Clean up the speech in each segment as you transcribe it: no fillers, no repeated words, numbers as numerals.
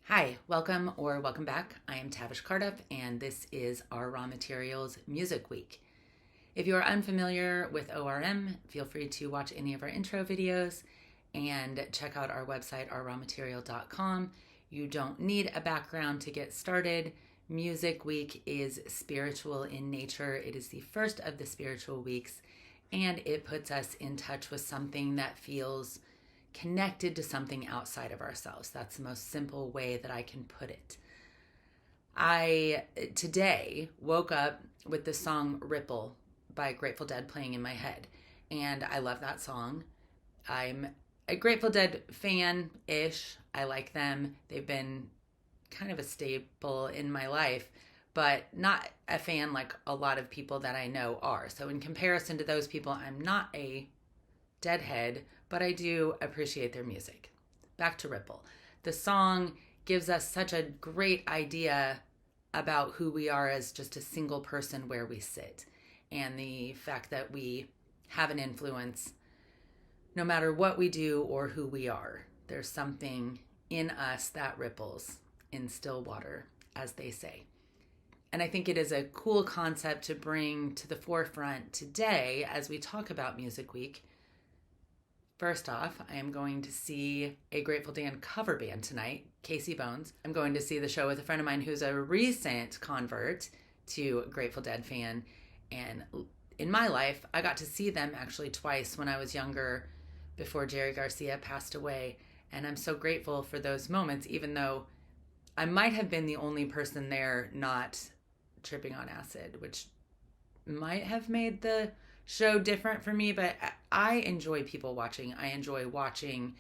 Hi, welcome back. I am Tavish Carduff, and this is our Raw Materials Music Week. If you are unfamiliar with ORM, feel free to watch any of our intro videos and check out our website, ourrawmaterial.com. You don't need a background to get started. Music Week is spiritual in nature. It is the first of the spiritual weeks, and it puts us in touch with something that feels connected to something outside of ourselves. That's the most simple way that I can put it. I today woke up with the song Ripple by Grateful Dead playing in my head, and I love that song. I'm a Grateful Dead fan-ish. I like them. They've been kind of a staple in my life, but not a fan like a lot of people that I know are. So in comparison to those people, I'm not a Deadhead, but I do appreciate their music. Back to Ripple. The song gives us such a great idea about who we are as just a single person where we sit, and the fact that we have an influence no matter what we do or who we are. There's something in us that ripples in still water, as they say. And I think it is a cool concept to bring to the forefront today as we talk about Music Week. First off, I am going to see a Grateful Dead cover band tonight, Casey Bones. I'm going to see the show with a friend of mine who's a recent convert to Grateful Dead fan. And in my life, I got to see them actually twice when I was younger before Jerry Garcia passed away. And I'm so grateful for those moments, even though I might have been the only person there not tripping on acid, which might have made the show different for me, but I enjoy people watching. I enjoy watching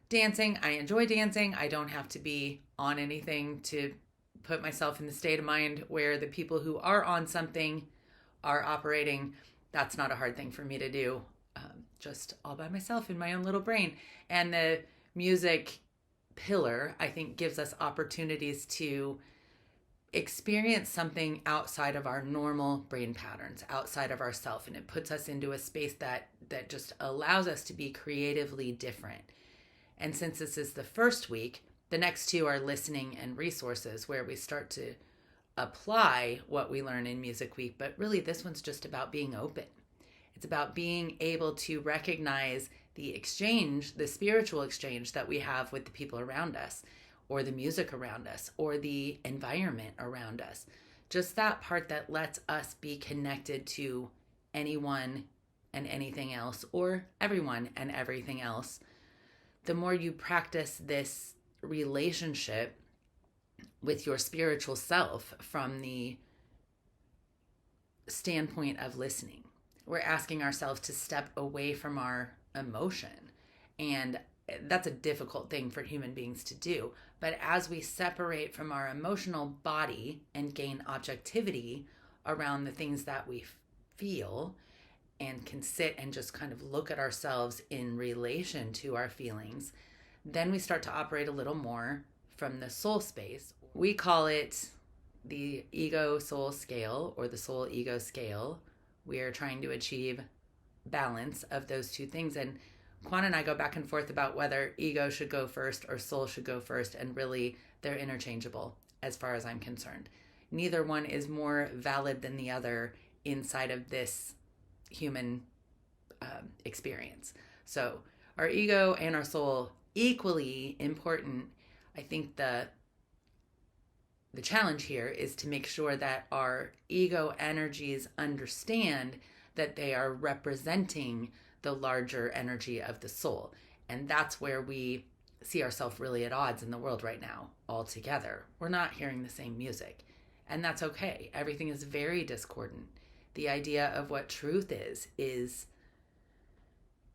dancing. I enjoy dancing. I don't have to be on anything to put myself in the state of mind where the people who are on something are operating. That's not a hard thing for me to do, just all by myself in my own little brain. And the music pillar, I think, gives us opportunities to experience something outside of our normal brain patterns, outside of ourself, and it puts us into a space that just allows us to be creatively different. And since this is the first week, the next two are listening and resources, where we start to apply what we learn in Music Week. But really, this one's just about being open. It's about being able to recognize the exchange, the spiritual exchange that we have with the people around us, or the music around us, or the environment around us. Just that part that lets us be connected to anyone and anything else, or everyone and everything else. The more you practice this relationship with your spiritual self from the standpoint of listening, we're asking ourselves to step away from our emotion. And that's a difficult thing for human beings to do. But as we separate from our emotional body and gain objectivity around the things that we feel, and can sit and just kind of look at ourselves in relation to our feelings, then we start to operate a little more from the soul space. We call it the ego soul scale, or the soul ego scale. We are trying to achieve balance of those two things. And Quan and I go back and forth about whether ego should go first or soul should go first, and really they're interchangeable as far as I'm concerned. Neither one is more valid than the other inside of this human experience. So our ego and our soul, equally important. I think the challenge here is to make sure that our ego energies understand that they are representing the larger energy of the soul. And that's where we see ourselves really at odds in the world right now altogether. We're not hearing the same music, and that's okay. Everything is very discordant. The idea of what truth is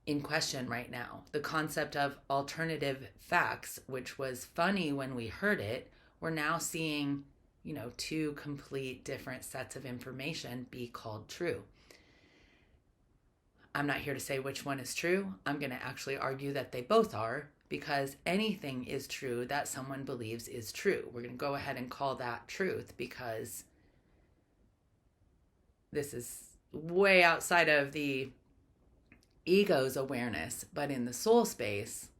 in question right now. The concept of alternative facts, which was funny when we heard it, we're now seeing, two complete different sets of information be called true. I'm not here to say which one is true. I'm going to actually argue that they both are, because anything is true that someone believes is true. We're going to go ahead and call that truth, because this is way outside of the ego's awareness. But in the soul space,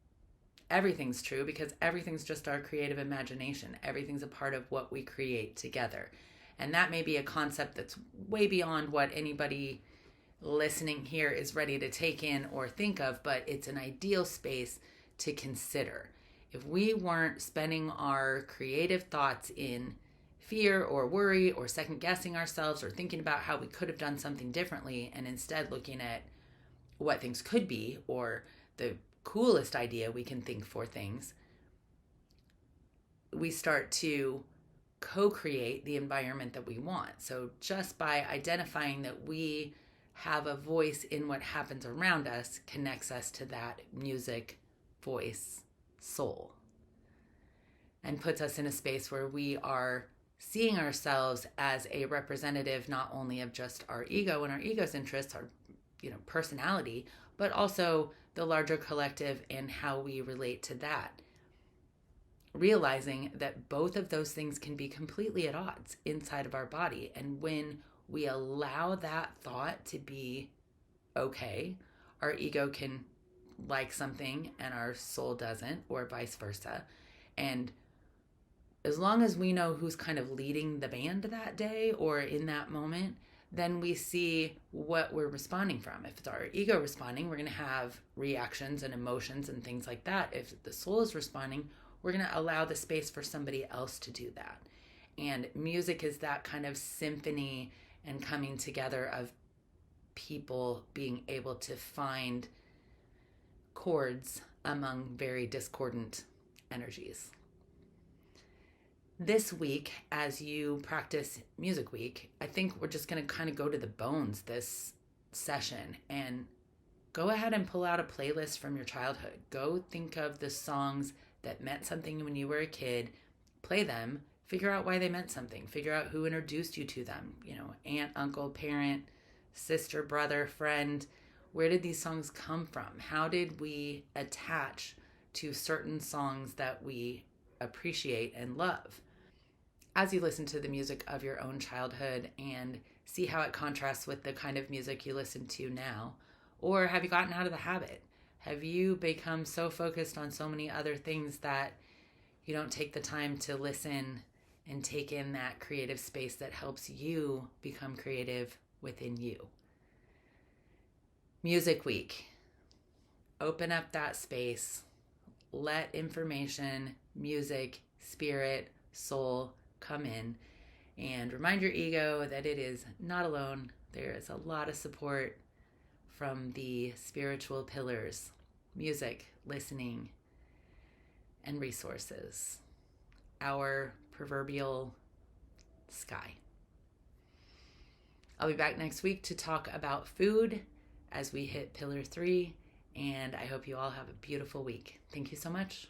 everything's true because everything's just our creative imagination. Everything's a part of what we create together. And that may be a concept that's way beyond what anybody listening here is ready to take in or think of, but it's an ideal space to consider. If we weren't spending our creative thoughts in fear or worry or second guessing ourselves or thinking about how we could have done something differently, and instead looking at what things could be or the coolest idea we can think for things, we start to co-create the environment that we want. So just by identifying that we have a voice in what happens around us connects us to that music, voice, soul, and puts us in a space where we are seeing ourselves as a representative not only of just our ego and our ego's interests, our personality, but also the larger collective and how we relate to that. Realizing that both of those things can be completely at odds inside of our body. And when we allow that thought to be okay, our ego can like something and our soul doesn't, or vice versa. And as long as we know who's kind of leading the band that day or in that moment, then we see what we're responding from. If it's our ego responding, we're going to have reactions and emotions and things like that. If the soul is responding, we're going to allow the space for somebody else to do that. And music is that kind of symphony and coming together of people being able to find chords among very discordant energies. This week, as you practice Music Week, I think we're just going to kind of go to the bones this session and go ahead and pull out a playlist from your childhood. Go think of the songs that meant something when you were a kid, play them, figure out why they meant something, figure out who introduced you to them, aunt, uncle, parent, sister, brother, friend. Where did these songs come from? How did we attach to certain songs that we appreciate and love? As you listen to the music of your own childhood and see how it contrasts with the kind of music you listen to now, or have you gotten out of the habit? Have you become so focused on so many other things that you don't take the time to listen and take in that creative space that helps you become creative within you? Music Week. Open up that space. Let information, music, spirit, soul come in, and remind your ego that it is not alone. There is a lot of support from the spiritual pillars: music, listening, and resources. Our proverbial sky. I'll be back next week to talk about food as we hit Pillar 3, and I hope you all have a beautiful week. Thank you so much.